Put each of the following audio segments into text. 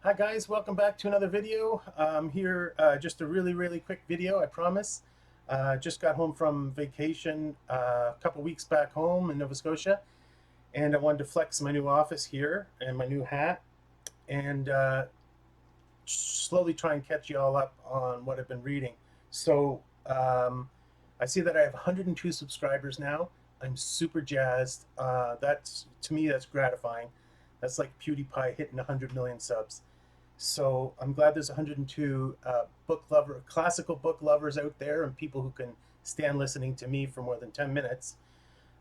Hi guys, welcome back to another video. Here, just a really quick video, I promise. Just got home from vacation a couple weeks back home in Nova Scotia, and I wanted to flex my new office here and my new hat, and slowly try and catch you all up on what I've been reading. So I see that I have 102 subscribers now. I'm super jazzed. That's to me, that's gratifying. That's like PewDiePie hitting 100 million subs. So I'm glad there's 102 classical book lovers out there, and people who can stand listening to me for more than 10 minutes.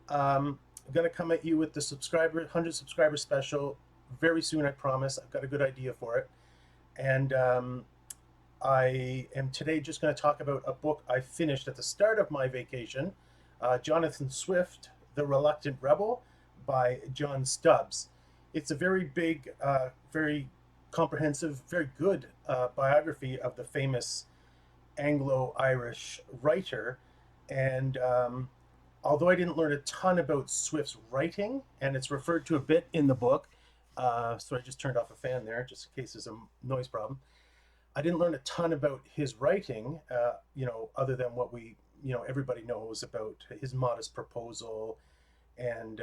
I'm gonna come at you with the 100 subscriber special very soon. I promise. I've got a good idea for it, and I am today just going to talk about a book I finished at the start of my vacation, Jonathan Swift, The Reluctant Rebel, by John Stubbs. It's a very big, very comprehensive, very good biography of the famous Anglo-Irish writer. And although I didn't learn a ton about Swift's writing, and it's referred to a bit in the book, so I just turned off a fan there just in case there's a noise problem. I didn't learn a ton about his writing, other than what everybody knows about his modest proposal and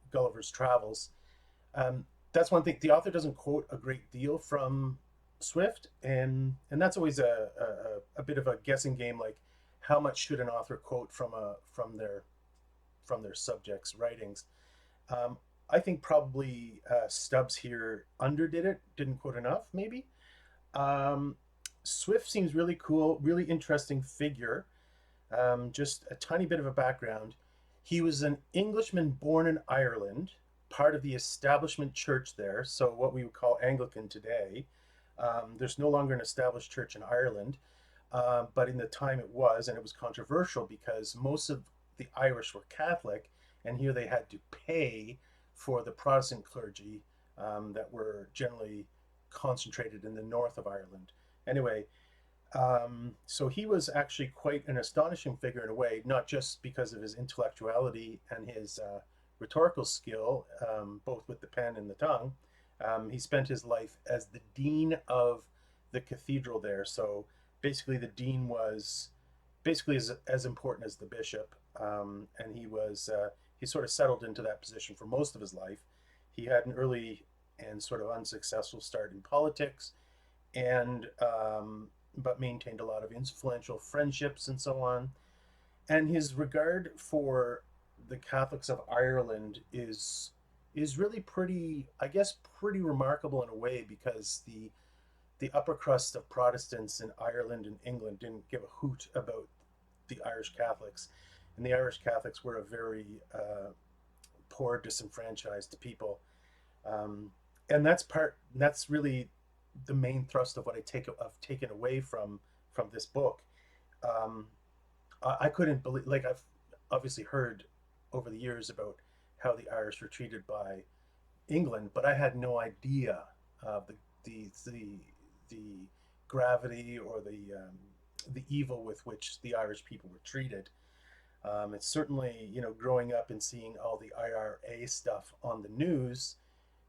Gulliver's Travels. Um, that's one thing. The author doesn't quote a great deal from Swift, and that's always a bit of a guessing game. Like, how much should an author quote from their subjects' writings? Um, I think probably Stubbs here underdid it, didn't quote enough, maybe. Um, Swift seems really cool, really interesting figure. Just a tiny bit of a background. He was an Englishman born in Ireland, part of the establishment church there, so what we would call Anglican today. There's no longer an established church in Ireland, but in the time it was, and it was controversial because most of the Irish were Catholic, and here they had to pay for the Protestant clergy that were generally concentrated in the north of Ireland. Anyway, so he was actually quite an astonishing figure in a way, not just because of his intellectuality and his rhetorical skill, both with the pen and the tongue. He spent his life as the dean of the cathedral there. So basically, the dean was basically as important as the bishop, and he sort of settled into that position for most of his life. He had an early and sort of unsuccessful start in politics, and but maintained a lot of influential friendships and so on. And his regard for the Catholics of Ireland is really pretty, I guess, pretty remarkable in a way because the upper crust of Protestants in Ireland and England didn't give a hoot about the Irish Catholics, and the Irish Catholics were a very poor, disenfranchised people. Um, and that's really the main thrust of what I've taken away from this book. Um, I couldn't believe, like, I've obviously heard over the years about how the Irish were treated by England, but I had no idea of the gravity or the evil with which the Irish people were treated. It's certainly, growing up and seeing all the IRA stuff on the news,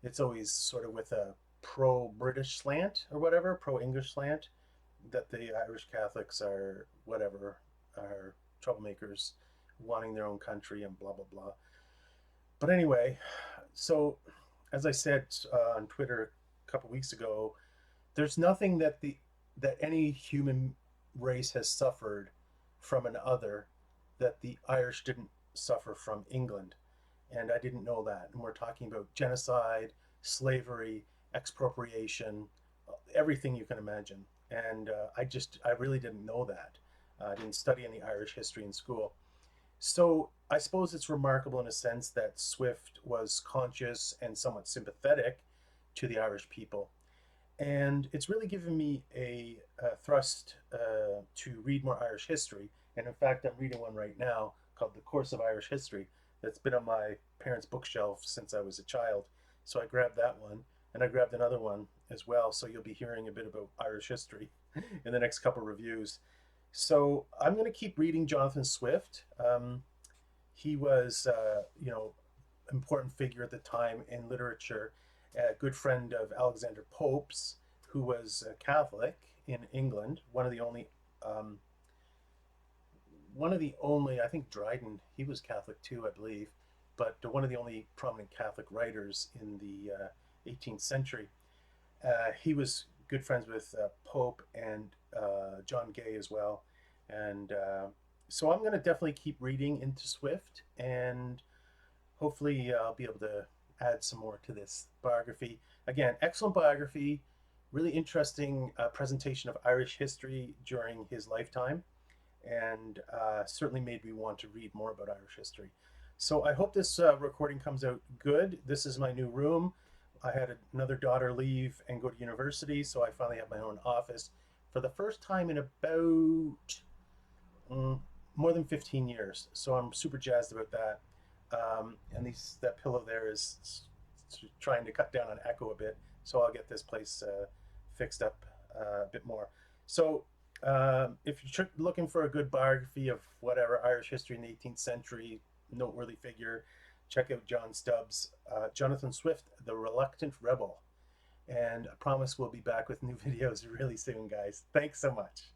it's always sort of with a pro-British slant or whatever, pro-English slant, that the Irish Catholics are whatever, are troublemakers, wanting their own country and blah blah blah. But anyway, so as I said on Twitter a couple weeks ago, there's nothing that any human race has suffered from an other that the Irish didn't suffer from England. And I didn't know that. And we're talking about genocide, slavery, expropriation, everything you can imagine. And I really didn't know that. I didn't study any Irish history in school. So I suppose it's remarkable in a sense that Swift was conscious and somewhat sympathetic to the Irish people. And it's really given me a thrust to read more Irish history. And in fact, I'm reading one right now called The Course of Irish History that's been on my parents' bookshelf since I was a child. So I grabbed that one, and I grabbed another one as well. So you'll be hearing a bit about Irish history in the next couple reviews. So I'm going to keep reading Jonathan Swift. He was, important figure at the time in literature, a good friend of Alexander Pope's, who was a Catholic in England, um, one of the only, I think Dryden, he was Catholic too, I believe, but one of the only prominent Catholic writers in the 18th century. He was good friends with Pope and John Gay as well. And so I'm going to definitely keep reading into Swift, and hopefully I'll be able to add some more to this biography. Again, excellent biography, really interesting presentation of Irish history during his lifetime, and certainly made me want to read more about Irish history. So I hope this recording comes out good. This is my new room. I had another daughter leave and go to university, so I finally have my own office for the first time in about mm, more than 15 years. So I'm super jazzed about that. And that pillow there is trying to cut down on echo a bit, so I'll get this place fixed up a bit more. So if you're looking for a good biography of whatever Irish history in the 18th century, noteworthy figure, check out John Stubbs, Jonathan Swift, The Reluctant Rebel. And I promise we'll be back with new videos really soon, guys. Thanks so much.